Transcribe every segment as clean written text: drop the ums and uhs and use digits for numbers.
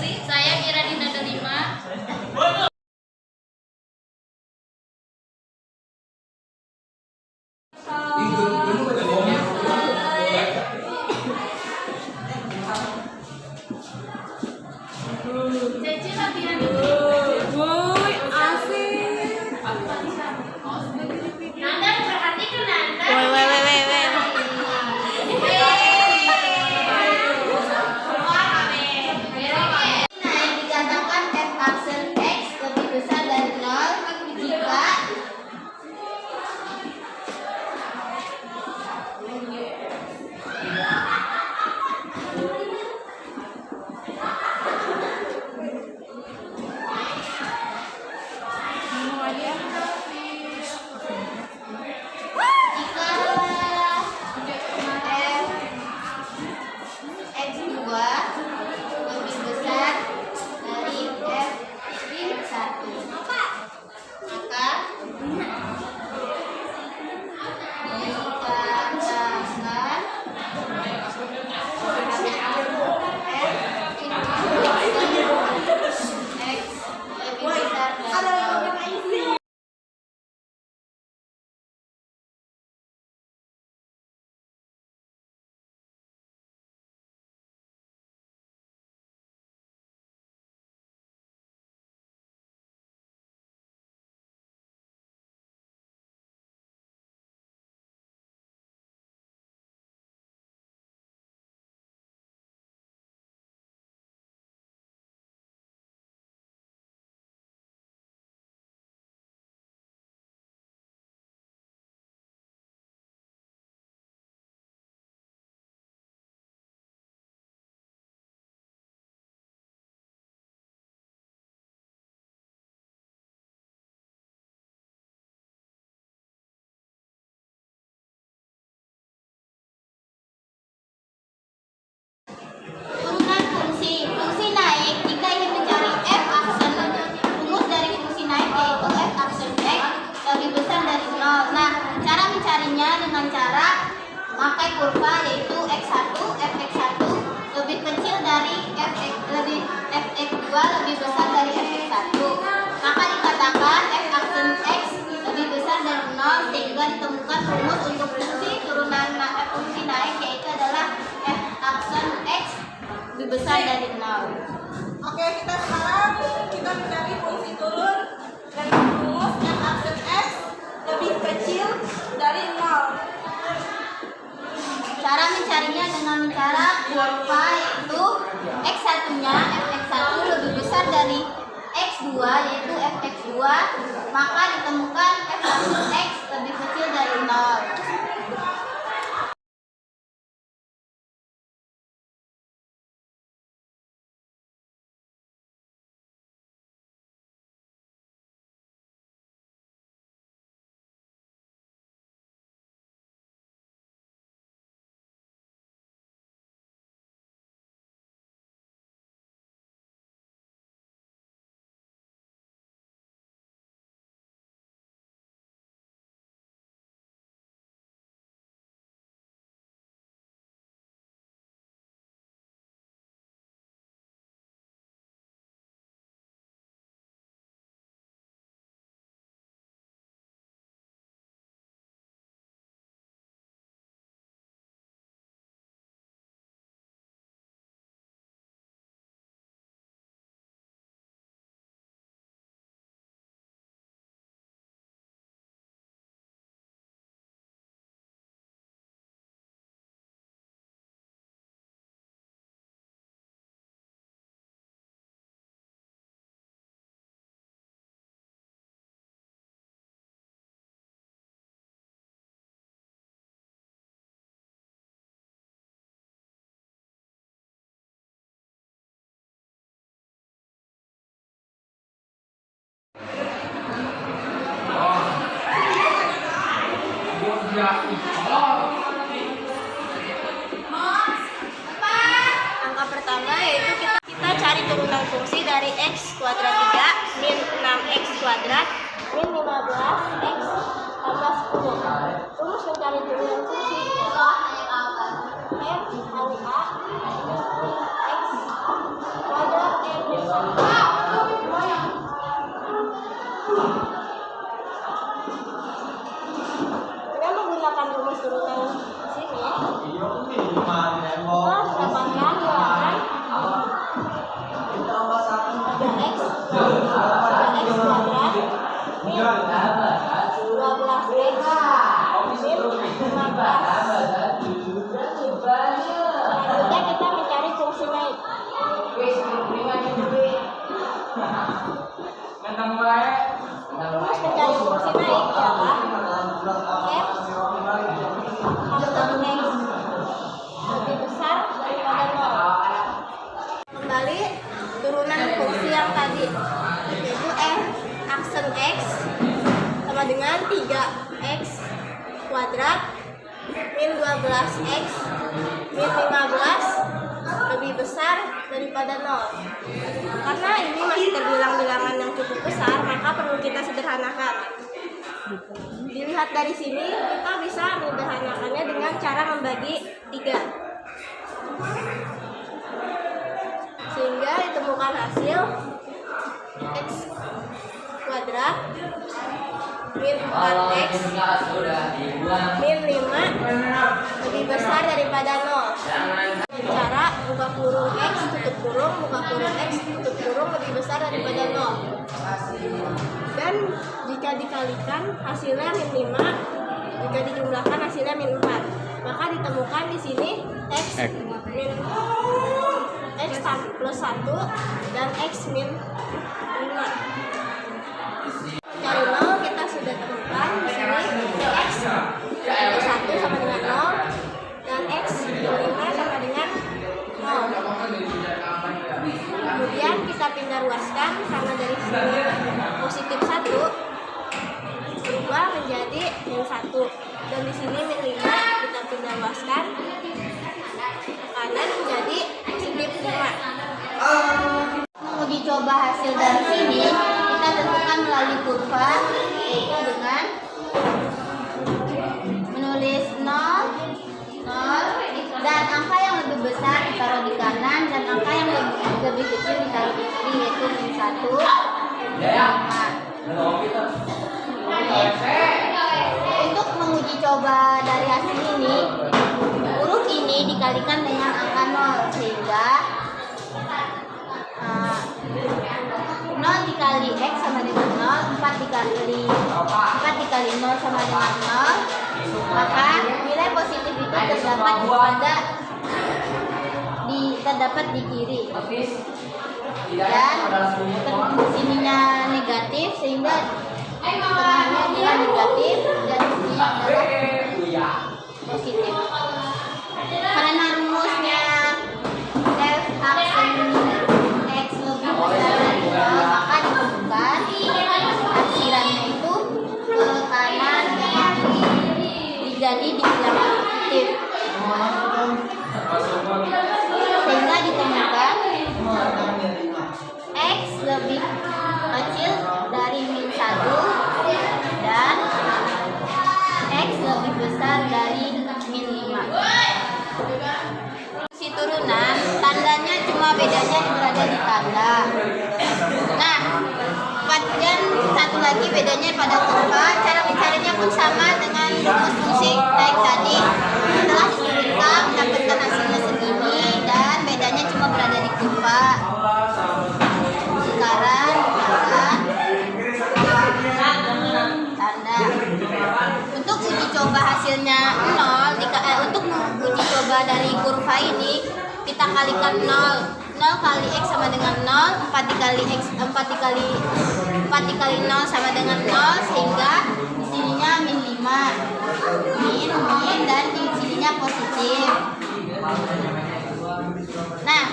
Saya Mira Dinda Delima. Ceci latihan Woi, asik. Nanda perhatikan Nanda. Woi. Dikatakan f aksen x lebih besar dari 0 jika pakai kurva yaitu x1 fx1 lebih kecil dari fx2 lebih besar dari fx1, maka dikatakan f aksen x lebih besar dari 0 sehingga ditemukan rumus untuk fungsi turunan fungsi naik yaitu adalah f aksen x lebih besar dari 0. Oke, sekarang kita mencari fungsi turun dari rumus f aksen x lebih kecil dari 0. Cara mencarinya dengan cara kurva yaitu x1-nya fx1 lebih besar dari x2 yaitu fx2, maka ditemukan f aksen x lebih kecil dari 0. Angka pertama yaitu kita cari turunan fungsi dari x kuadrat 3 min 6x kuadrat min 15x tambah 10. Rumus mencari turunan fungsi adalah f kali a x kuadrat Dengan menggunakan rumus turunan sini, kita dapatkan bilangan 3x kuadrat min 12x min 15. Selanjutnya kita mencari fungsi naik. Rumus mencari fungsi naik ialah f aksen x lebih besar daripada 0. Kembali turunan fungsi yang tadi, yaitu f aksen x sama dengan 3x kuadrat min 12x min 15 lebih besar daripada 0. Karena ini masih terbilang bilangan yang cukup besar, maka perlu kita sederhanakan. Dilihat dari sini, kita bisa menyederhanakannya dengan cara membagi 3. Sehingga ditemukan hasil x kuadrat min 4x min 5 lebih besar daripada 0. Cara buka kurung x tutup kurung, buka kurung x tutup kurung lebih besar daripada 0. Dan jika dikalikan hasilnya min 5, jika dijumlahkan hasilnya min 4, maka ditemukan di sini x min x plus 1 dan x min 5. Dari 0 kita sudah temukan di sini x plus 1 sama dengan 0 dan x min 5 sama dengan 0. Kemudian kita pindah ruaskan karena dari sini positif 1 berubah menjadi min 1 dan di sini min 5 kita pindah ruaskan ke kanan menjadi positif 5. Menguji coba hasil dari sini, kita tentukan melalui kurva, yaitu dengan menulis 0, 0, dan angka yang lebih besar ditaruh di kanan dan angka yang lebih kecil ditaruh di kiri, yaitu min 1, Untuk menguji coba dari hasil ini, huruf ini dikalikan dengan angka 0 sehingga 0 dikali x sama dengan 0, 4 dikali 0 sama dengan 0, maka nilai positif itu terdapat di kiri. Dan sininya negatif sehingga tengahnya dia negatif dan sini adalah positif. Karena rumusnya f aksen x lebih besar dari 0, maka ditentukan haksilannya itu ke kanan dan kiri jadi dibilang positif. Sehingga ditemukan x lebih kecil dari min 1 dan x lebih besar dari min 5. Si turunan tandanya cuma bedanya berada di tanda. Nah, dan satu lagi bedanya pada kurva, cara mencarinya pun sama dengan rumus fungsi naik tadi. Setelah diturunkan mendapatkan hasilnya segini dan bedanya cuma berada di kurva. Sekarang tanda. Untuk uji coba hasilnya 0, untuk uji coba dari kurva ini kita kalikan 0. 0 kali x sama dengan 0, 4 dikali 0 sama dengan 0 sehingga di sininya min 5. Min dan di sininya positif. Nah,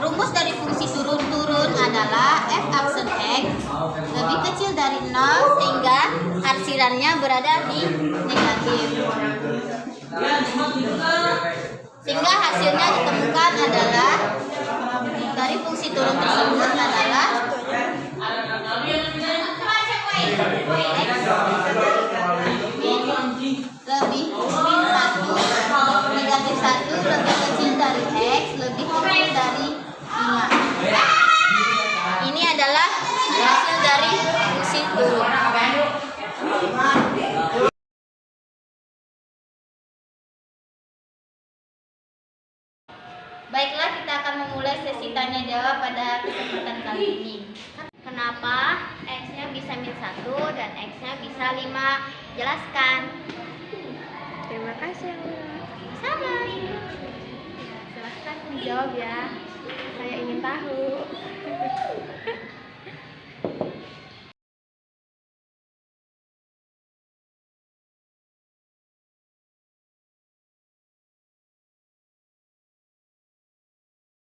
rumus dari fungsi turun-turun adalah f aksen x lebih kecil dari 0 sehingga haksilannya berada di negatif. Sehingga hasilnya ditemukan adalah dari fungsi turun tersebut adalah lebih min 1 negatif 1 lebih kecil dari x lebih kecil dari 5. pendapatan kali ini. Kenapa X-nya bisa -1 dan X-nya bisa 5? Jelaskan. Terima kasih yang mulia. Sama. Silahkan menjawab ya. Saya ingin tahu.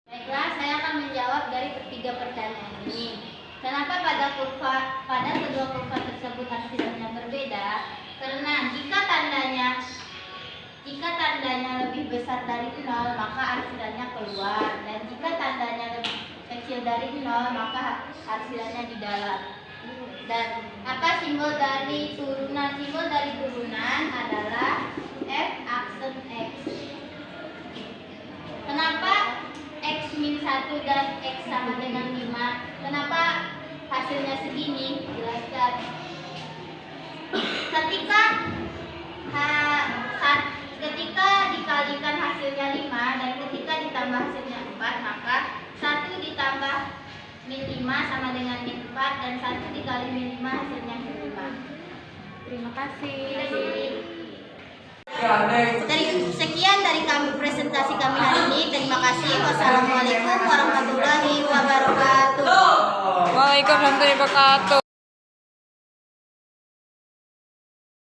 Baiklah, saya akan menjawab dari ketiga pertanyaan ini. Kenapa pada kedua kurva tersebut hasilnya berbeda? Karena jika tandanya lebih besar dari 0, maka arsilannya keluar, dan jika tandanya lebih kecil dari 0, maka arsilannya di dalam. Dan apa simbol dari turunan? Simbol dari turunan adalah F aksen X. Kenapa X-1 dan X sama dengan 5? Kenapa hasilnya segini? Jelaskan. Ketika dikalikan hasilnya 5 dan ketika ditambah hasilnya 4, maka 1 ditambah -5 sama dengan -4, dan 1 dikali -5 hasilnya -5. Terima kasih. Sekian dari kami presentasi kami hari ini. Terima kasih. Wassalamualaikum warahmatullahi wabarakatuh. Waalaikumsalam warahmatullahi wabarakatuh.